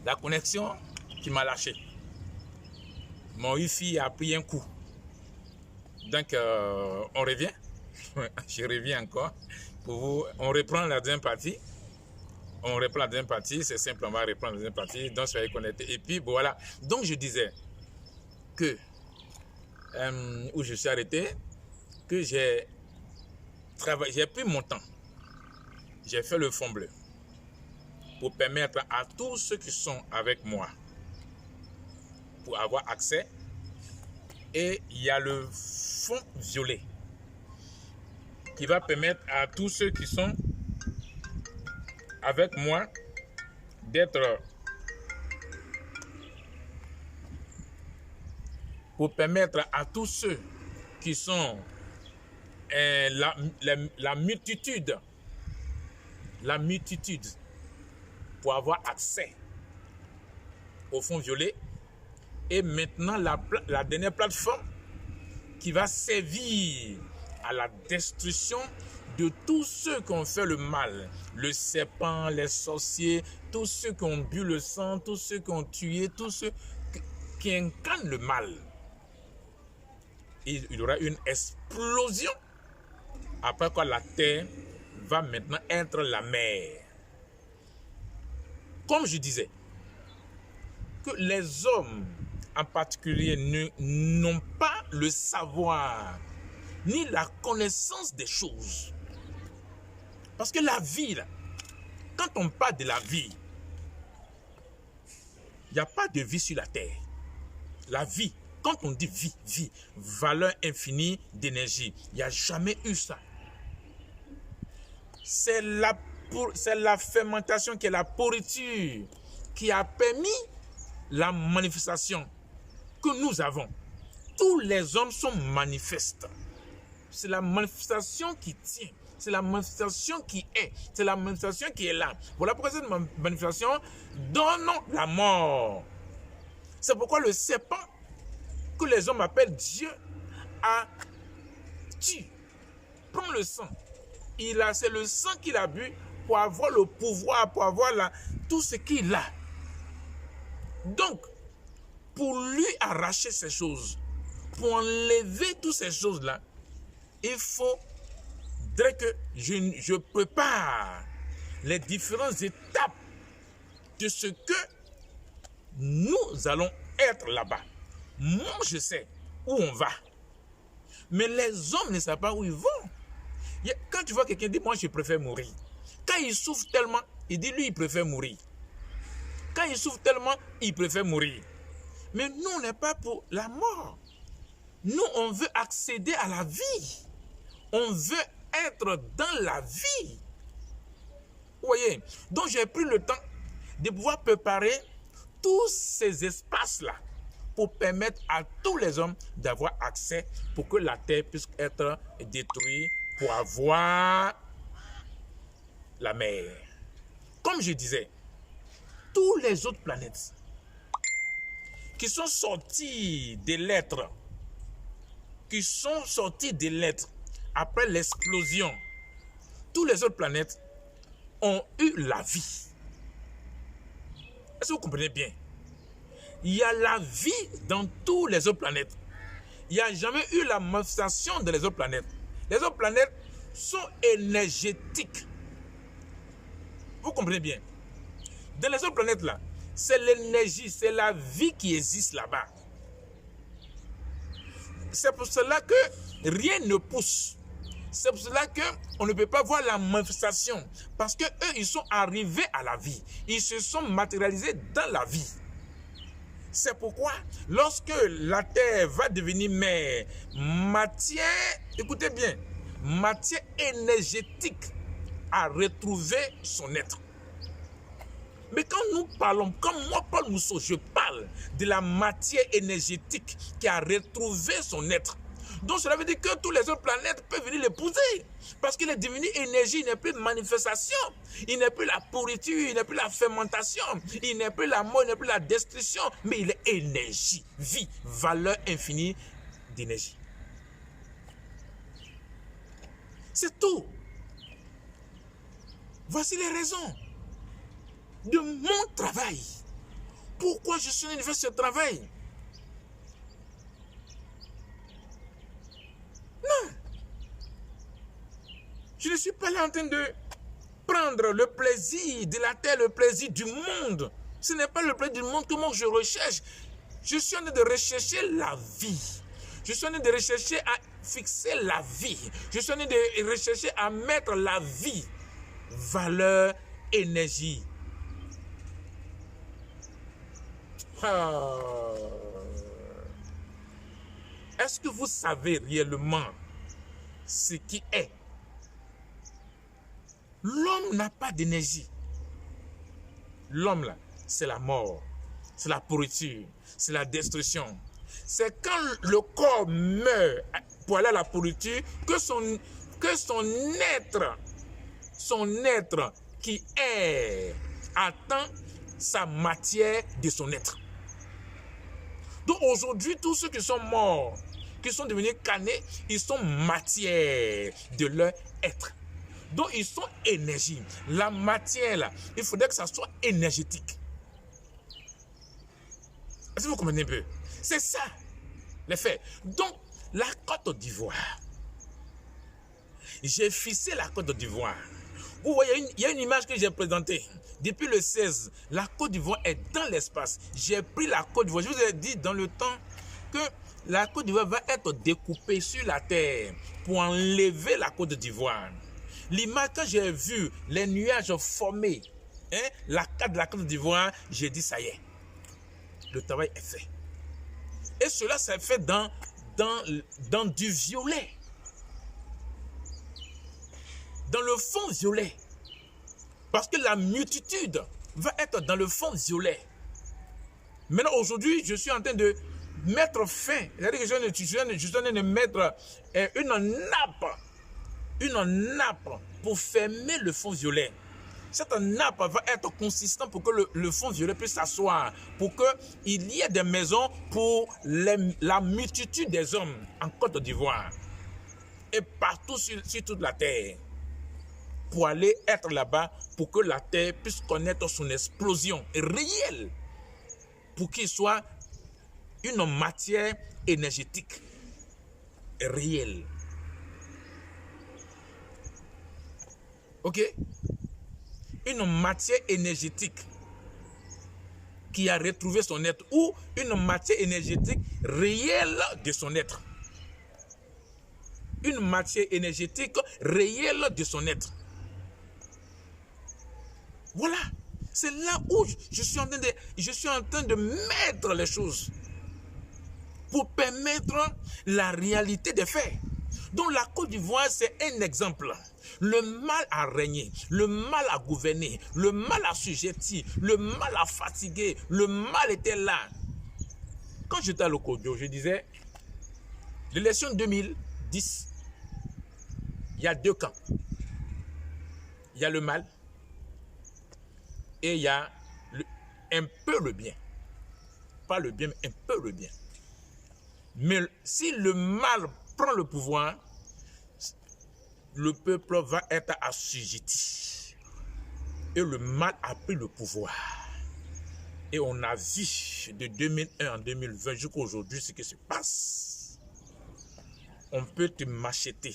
la connexion qui m'a lâché. Mon Wi-Fi a pris un coup. Donc, on revient. Je reviens encore. Pour vous, on reprend la deuxième partie. On reprend la deuxième partie. C'est simple, on va reprendre la deuxième partie. Donc, soyez connectés. Et puis, bon, voilà. Donc, je disais que, où je suis arrêté, que j'ai pris mon temps. J'ai fait le fond bleu pour permettre à tous ceux qui sont avec moi pour avoir accès. Et il y a le fond violet qui va permettre à tous ceux qui sont avec moi d'être, pour permettre à tous ceux qui sont la multitude pour avoir accès au fond violet. Et maintenant la dernière plateforme qui va servir à la destruction de tous ceux qui ont fait le mal, le serpent, les sorciers, tous ceux qui ont bu le sang, tous ceux qui ont tué, tous ceux qui incarnent le mal. Il y aura une explosion, après quoi la terre va maintenant être la mer. Comme je disais, que les hommes en particulier n'ont pas le savoir ni la connaissance des choses. Parce que la vie, là, quand on parle de la vie, il n'y a pas de vie sur la terre. La vie, quand on dit vie, valeur infinie d'énergie, il n'y a jamais eu ça. C'est la fermentation qui est la pourriture qui a permis la manifestation que nous avons. Tous les hommes sont manifestes. C'est la manifestation qui tient. C'est la manifestation qui est. C'est la manifestation qui est là. Voilà pourquoi cette manifestation donne la mort. C'est pourquoi le serpent que les hommes appellent Dieu a tué. Prends le sang. C'est le sang qu'il a bu pour avoir le pouvoir, pour avoir tout ce qu'il a. Donc, pour lui arracher ces choses, pour enlever toutes ces choses-là, il faudrait que je prépare les différentes étapes de ce que nous allons être là-bas. Moi, je sais où on va. Mais les hommes ne savent pas où ils vont. Quand tu vois quelqu'un dire, moi, je préfère mourir. Quand il souffre tellement, il dit, lui, il préfère mourir. Quand il souffre tellement, il préfère mourir. Mais nous, on n'est pas pour la mort. Nous, on veut accéder à la vie. On veut être dans la vie. Vous voyez? Donc, j'ai pris le temps de pouvoir préparer tous ces espaces-là pour permettre à tous les hommes d'avoir accès pour que la terre puisse être détruite pour avoir la mer. Comme je disais, tous les autres planètes qui sont sorties des lettres, après l'explosion, toutes les autres planètes ont eu la vie. Est-ce que vous comprenez bien? Il y a la vie dans toutes les autres planètes. Il n'y a jamais eu la manifestation de les autres planètes. Les autres planètes sont énergétiques. Vous comprenez bien? Dans les autres planètes là, c'est l'énergie, c'est la vie qui existe là-bas. C'est pour cela que rien ne pousse. C'est pour cela qu'on ne peut pas voir la manifestation. Parce qu'eux, ils sont arrivés à la vie. Ils se sont matérialisés dans la vie. C'est pourquoi, lorsque la terre va devenir mer, matière, écoutez bien, matière énergétique a retrouvé son être. Mais quand nous parlons, comme moi, Paul Mousseau, je parle de la matière énergétique qui a retrouvé son être. Donc cela veut dire que toutes les autres planètes peuvent venir l'épouser. Parce qu'il est devenu énergie, il n'est plus manifestation. Il n'est plus la pourriture, il n'est plus la fermentation. Il n'est plus la mort, il n'est plus la destruction. Mais il est énergie, vie, valeur infinie d'énergie. C'est tout. Voici les raisons de mon travail. Pourquoi je suis en train de faire ce travail? Non. Je ne suis pas là en train de prendre le plaisir de la terre, le plaisir du monde. Ce n'est pas le plaisir du monde que moi je recherche. Je suis en train de rechercher la vie. Je suis en train de rechercher à fixer la vie. Je suis en train de rechercher à mettre la vie. Valeur, énergie. Est-ce que vous savez réellement ce qui est? L'homme n'a pas d'énergie. L'homme, là, c'est la mort, c'est la pourriture, c'est la destruction. C'est quand le corps meurt pour aller à la pourriture que son être qui est atteint sa matière de son être. Donc aujourd'hui, tous ceux qui sont morts, qui sont devenus canés, ils sont matière de leur être. Donc ils sont énergie. La matière là, il faudrait que ça soit énergétique. Est-ce que vous comprenez un peu? C'est ça, les faits. Donc, la Côte d'Ivoire. J'ai fixé la Côte d'Ivoire. Vous voyez, il y a une image que j'ai présentée. Depuis le 16, la Côte d'Ivoire est dans l'espace. J'ai pris la Côte d'Ivoire. Je vous ai dit dans le temps que la Côte d'Ivoire va être découpée sur la terre pour enlever la Côte d'Ivoire. L'image, quand j'ai vu les nuages formés, la carte de la Côte d'Ivoire, j'ai dit ça y est. Le travail est fait. Et cela s'est fait dans du violet. Dans le fond violet. Parce que la multitude va être dans le fond violet. Maintenant, aujourd'hui, je suis en train de mettre fin. C'est-à-dire que je suis en train de mettre une nappe pour fermer le fond violet. Cette nappe va être consistante pour que le fond violet puisse s'asseoir, pour qu'il y ait des maisons pour la multitude des hommes en Côte d'Ivoire et partout sur toute la terre, pour aller être là-bas, pour que la terre puisse connaître son explosion réelle, pour qu'il soit une matière énergétique réelle. Ok? Une matière énergétique qui a retrouvé son être, ou une matière énergétique réelle de son être. Une matière énergétique réelle de son être. Voilà. C'est là où je suis en train de mettre les choses pour permettre la réalité des faits. Donc la Côte d'Ivoire, c'est un exemple. Le mal a régné, le mal a gouverné, le mal a sujetti, le mal a fatigué, le mal était là. Quand j'étais à l'Okodio, je disais, l'élection 2010, il y a deux camps. Il y a le mal et il y a un peu le bien. Pas le bien, mais un peu le bien. Mais si le mal prend le pouvoir, le peuple va être assujetti. Et le mal a pris le pouvoir. Et on a vu de 2001 en 2020 jusqu'à aujourd'hui ce qui se passe. On peut te macheter.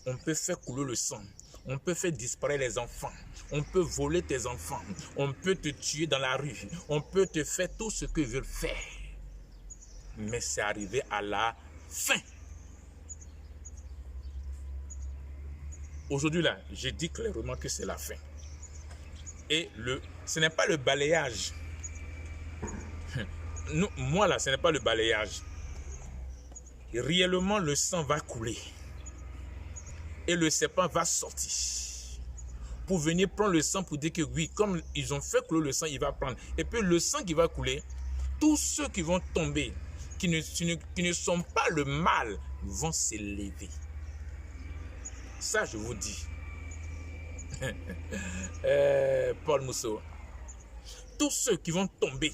On peut faire couler le sang. On peut faire disparaître les enfants. On peut voler tes enfants. On peut te tuer dans la rue. On peut te faire tout ce qu'ils veulent faire. Mais c'est arrivé à la fin. Aujourd'hui, là, j'ai dit clairement que c'est la fin. Et ce n'est pas le balayage. Moi, là, ce n'est pas le balayage. Et réellement, le sang va couler. Et le serpent va sortir. Pour venir prendre le sang pour dire que oui, comme ils ont fait couler le sang, il va prendre. Et puis le sang qui va couler, tous ceux qui vont tomber, qui ne sont pas le mal, vont s'élever. Ça, je vous dis. Paul Mousseau. Tous ceux qui vont tomber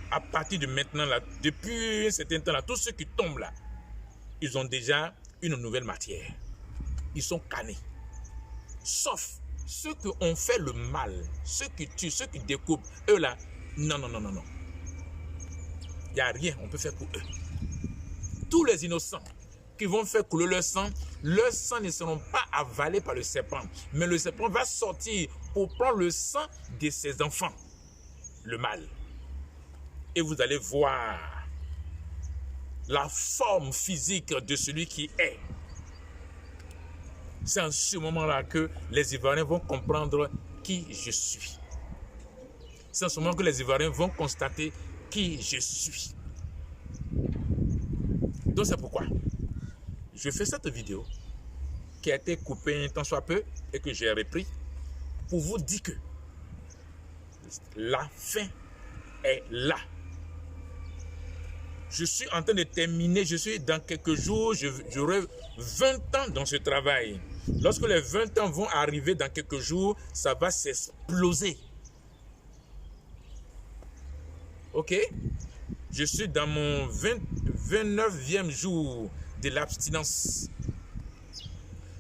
à partir de maintenant, là, depuis un certain temps, là, tous ceux qui tombent là, ils ont déjà une nouvelle matière. Ils sont canés. Sauf ceux qui ont fait le mal, ceux qui tuent, ceux qui découpent, eux là, Non, non, non, non, non. Il n'y a rien on peut faire pour eux. Tous les innocents qui vont faire couler leur sang ne seront pas avalés par le serpent. Mais le serpent va sortir pour prendre le sang de ses enfants, le mal. Et vous allez voir la forme physique de celui qui est. C'est en ce moment-là que les Ivoiriens vont comprendre qui je suis. C'est en ce moment que les Ivoiriens vont constater qui je suis. Donc c'est pourquoi je fais cette vidéo qui a été coupée un tant soit peu et que j'ai repris pour vous dire que la fin est là. Je suis en train de terminer, je suis dans quelques jours, j'aurai 20 ans dans ce travail. Lorsque les 20 ans vont arriver dans quelques jours, ça va s'exploser. Ok? Je suis dans mon 29e jour de l'abstinence.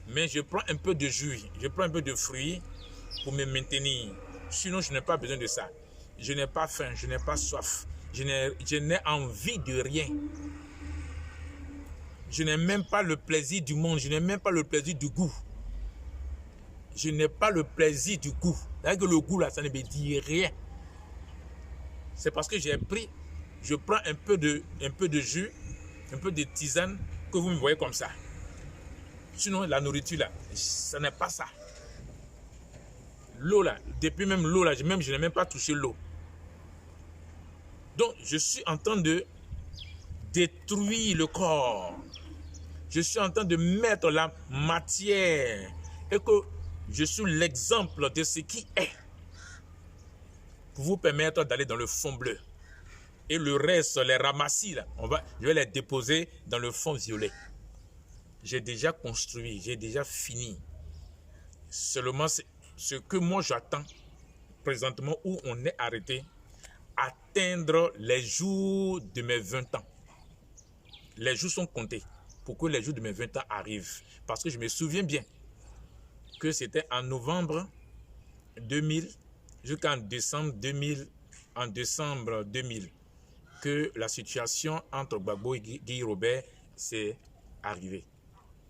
Mais je prends un peu de jus, je prends un peu de fruits pour me maintenir. Sinon, je n'ai pas besoin de ça. Je n'ai pas faim, je n'ai pas soif. Je n'ai envie de rien. Je n'ai même pas le plaisir du monde. Je n'ai même pas le plaisir du goût. Je n'ai pas le plaisir du goût. C'est-à-dire que le goût, là, ça ne me dit rien. C'est parce que j'ai pris, je prends un peu de jus, un peu de tisane, que vous me voyez comme ça. Sinon, la nourriture, là, ça n'est pas ça. L'eau, là, depuis même l'eau, là, je n'ai même pas touché l'eau. Donc, je suis en train de détruire le corps. Je suis en train de mettre la matière. Et que je suis l'exemple de ce qui est. Pour vous permettre d'aller dans le fond bleu. Et le reste, les ramassis, là, je vais les déposer dans le fond violet. J'ai déjà construit, j'ai déjà fini. Seulement, ce que moi j'attends présentement où on est arrêté, atteindre les jours de mes 20 ans. Les jours sont comptés pour que les jours de mes 20 ans arrivent. Parce que je me souviens bien que c'était en novembre 2000 jusqu'en décembre 2000, en décembre 2000, que la situation entre Gbagbo et Guy Robert s'est arrivée.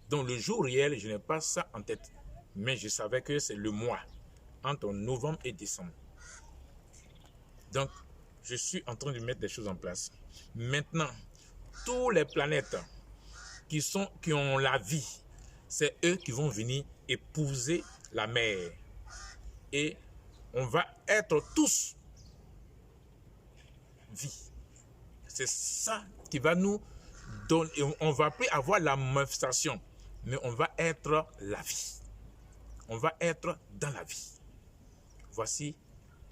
Donc le jour réel, je n'ai pas ça en tête. Mais je savais que c'est le mois, entre novembre et décembre. Donc, je suis en train de mettre des choses en place. Maintenant, tous les planètes qui ont la vie, c'est eux qui vont venir épouser la mer. Et on va être tous vie. C'est ça qui va nous donner. On ne va plus avoir la manifestation, mais on va être la vie. On va être dans la vie. Voici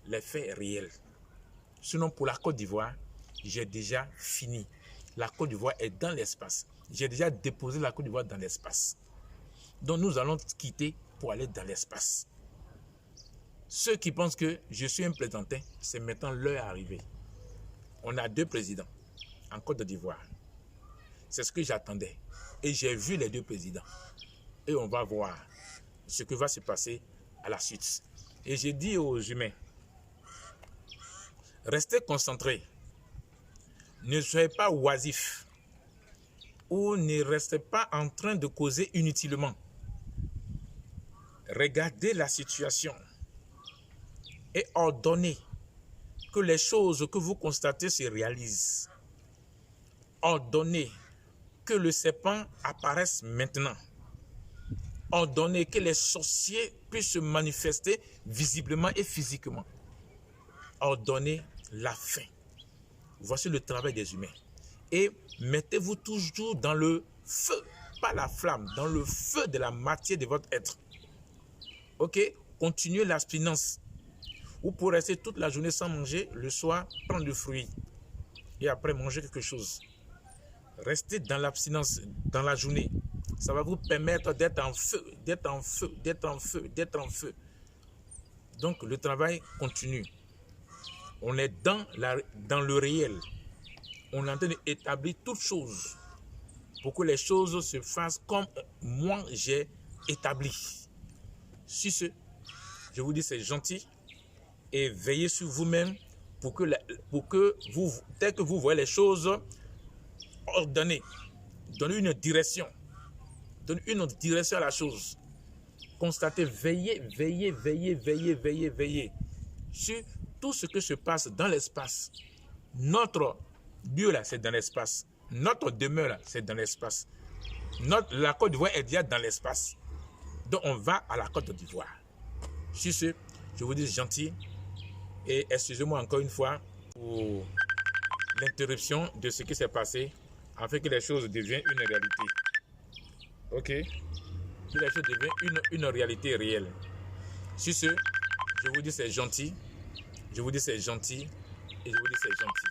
les faits réels. Sinon, pour la Côte d'Ivoire, j'ai déjà fini. La Côte d'Ivoire est dans l'espace. J'ai déjà déposé la Côte d'Ivoire dans l'espace. Donc, nous allons quitter pour aller dans l'espace. Ceux qui pensent que je suis un plaisantin, c'est maintenant l'heure arrivée. On a 2 présidents en Côte d'Ivoire. C'est ce que j'attendais. Et j'ai vu les 2 présidents. Et on va voir ce que va se passer à la suite. Et j'ai dit aux humains, restez concentrés. Ne soyez pas oisifs. Ou ne restez pas en train de causer inutilement. Regardez la situation et ordonnez que les choses que vous constatez se réalisent. Ordonnez que le serpent apparaisse maintenant. Ordonnez que les sorciers puissent se manifester visiblement et physiquement. Ordonnez la fin. Voici le travail des humains. Et mettez-vous toujours dans le feu, pas la flamme, dans le feu de la matière de votre être. Ok? Continuez l'abstinence. Vous pouvez rester toute la journée sans manger, le soir, prendre du fruit. Et après, manger quelque chose. Restez dans l'abstinence, dans la journée. Ça va vous permettre d'être en feu, d'être en feu, d'être en feu, d'être en feu. Donc, le travail continue. On est dans le réel. On est en train d'établir toutes choses pour que les choses se fassent comme moi j'ai établi. Sur ce, je vous dis c'est gentil et veillez sur vous-même pour que vous, dès que vous voyez les choses ordonnées, donner une direction. Donne une direction à la chose. Constatez, veillez sur tout ce que se passe dans l'espace. Notre lieu là, c'est dans l'espace. Notre demeure là, c'est dans l'espace. La Côte d'Ivoire est déjà dans l'espace. Donc on va à la Côte d'Ivoire. Sur ce, je vous dis gentil et excusez-moi encore une fois pour l'interruption de ce qui s'est passé afin que les choses deviennent une réalité. Ok? Que les choses deviennent une réalité réelle. Sur ce, je vous dis c'est gentil. Je vous dis c'est gentil. Et je vous dis c'est gentil.